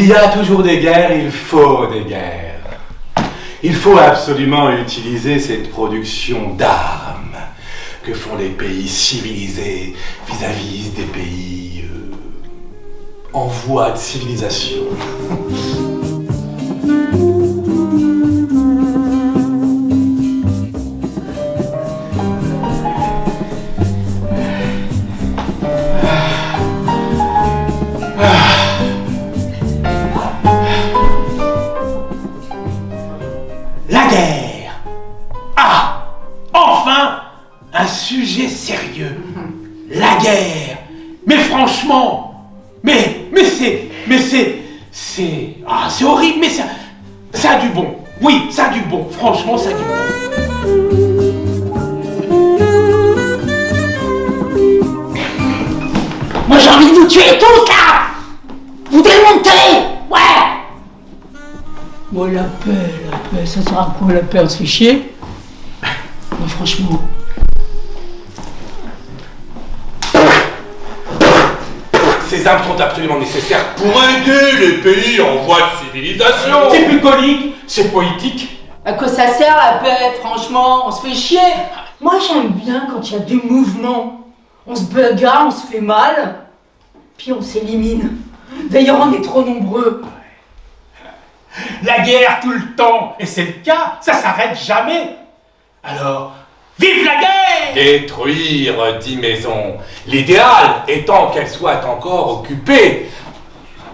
Il y a toujours des guerres, il faut des guerres. Il faut absolument utiliser cette production d'armes que font les pays civilisés vis-à-vis des pays en voie de civilisation. La guerre. Ah, enfin, un sujet sérieux. La guerre. Mais franchement, c'est horrible, mais ça a du bon. Oui, ça a du bon. Franchement, ça a du bon. Moi j'ai envie de vous tuer tous là. Vous démontez. Ouais. Bon, la paix, ça sert à quoi la paix? On se fait chier. Moi, franchement. Ces armes sont absolument nécessaires pour aider les pays en voie de civilisation. C'est bucolique, c'est poétique. À quoi ça sert la paix? Franchement, on se fait chier. Moi, j'aime bien quand il y a du mouvement. On se bagarre, on se fait mal, puis on s'élimine. D'ailleurs, on est trop nombreux. La guerre tout le temps, et c'est le cas, ça s'arrête jamais. Alors, vive la guerre! Détruire 10 maisons. L'idéal étant qu'elles soient encore occupées.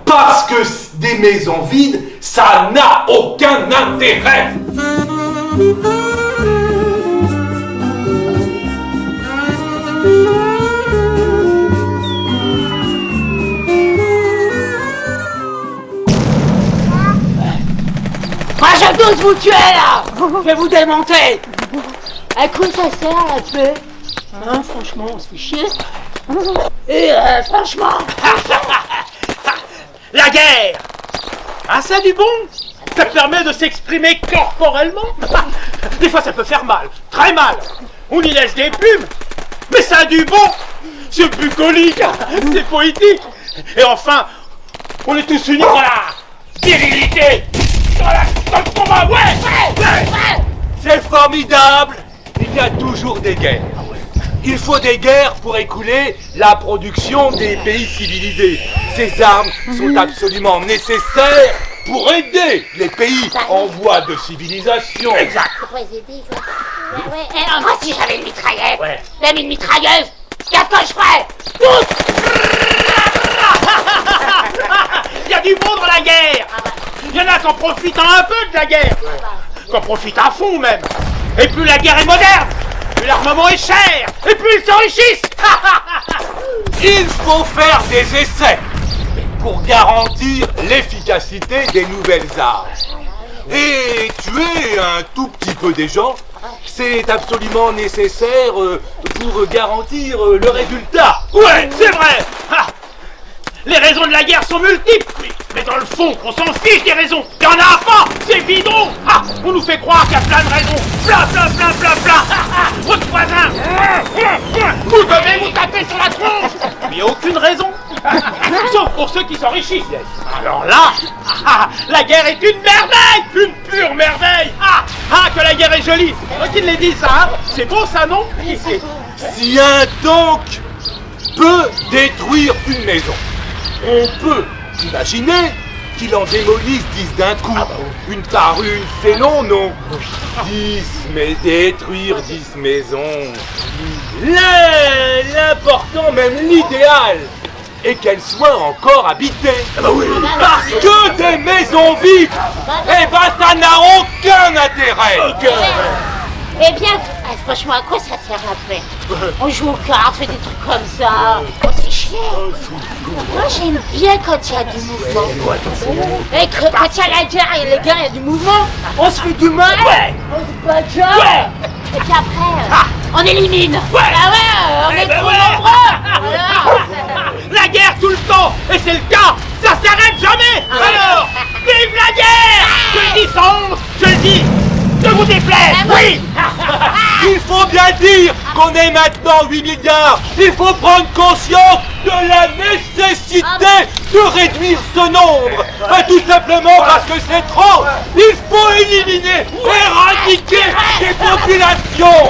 Parce que des maisons vides, ça n'a aucun intérêt. Moi je dose vous tuer là. Je vais vous démonter. À quoi ça sert la paix? Hein, franchement, on se fait chier. Et franchement. La guerre! Ah, ça a du bon! Ça permet de s'exprimer corporellement! Des fois, ça peut faire mal, très mal! On y laisse des plumes! Mais ça a du bon! C'est bucolique! C'est poétique! Et enfin, on est tous unis dans la virilité! Dans le combat! Ouais! C'est formidable. Il y a toujours des guerres. Il faut des guerres pour écouler la production des pays civilisés. Ces armes sont absolument nécessaires pour aider les pays en voie de civilisation. Exact! Ouais. Moi si j'avais une mitraillette, Ouais. même une mitrailleuse, qu'est-ce que je ferais? Tous. Il y a du bon dans la guerre! Il y en a qui en profitent un peu de la guerre! Qui en profitent à fond même! Et plus la guerre est moderne, plus l'armement est cher, et plus ils s'enrichissent! Il faut faire des essais pour garantir l'efficacité des nouvelles armes. Et tuer un tout petit peu des gens, c'est absolument nécessaire pour garantir le résultat. Ouais, c'est vrai! Ah, les raisons de la guerre sont multiples, mais dans le fond, on s'en fiche des raisons. Il y en a pas, c'est bidon. Ah, on nous fait croire qu'il y a plein de raisons. Plein. Votre voisin, vous devez vous taper sur la tronche. Il n'y a aucune raison. Sauf pour ceux qui s'enrichissent. Alors là, la guerre est une merveille, une pure merveille. Ah, que la guerre est jolie. C'est moi qui l'ai dit ça, hein. C'est beau ça, non? Si un tank peut détruire une maison, on peut imaginer qu'il en démolisse 10 d'un coup. Une par une, c'est long, non? 10, mais détruire 10 maisons. L'important, même l'idéal, est qu'elles soient encore habitées. Parce que des maisons vides, eh ben ça n'a aucun intérêt. Eh bien, franchement, à quoi ça sert la paix? On joue aux cartes, on fait des trucs comme ça. On se fait chier. Moi, j'aime bien quand il y a du mouvement. Et quand il y a la guerre, il y a du mouvement. On se fait du mal. Ouais. On se bagarre. Et puis après, on élimine. Ouais. Ah ouais, on est trop ouais. nombreux. Voilà. La guerre tout le temps, et c'est le cas, ça s'arrête jamais. Alors, vive la guerre. Je le dis sans honte, je le dis, je vous déplaise, oui. Il faut bien dire qu'on est maintenant 8 milliards. Il faut prendre conscience de la nécessité de réduire ce nombre. Tout simplement parce que c'est trop. Il faut éliminer, éradiquer les populations.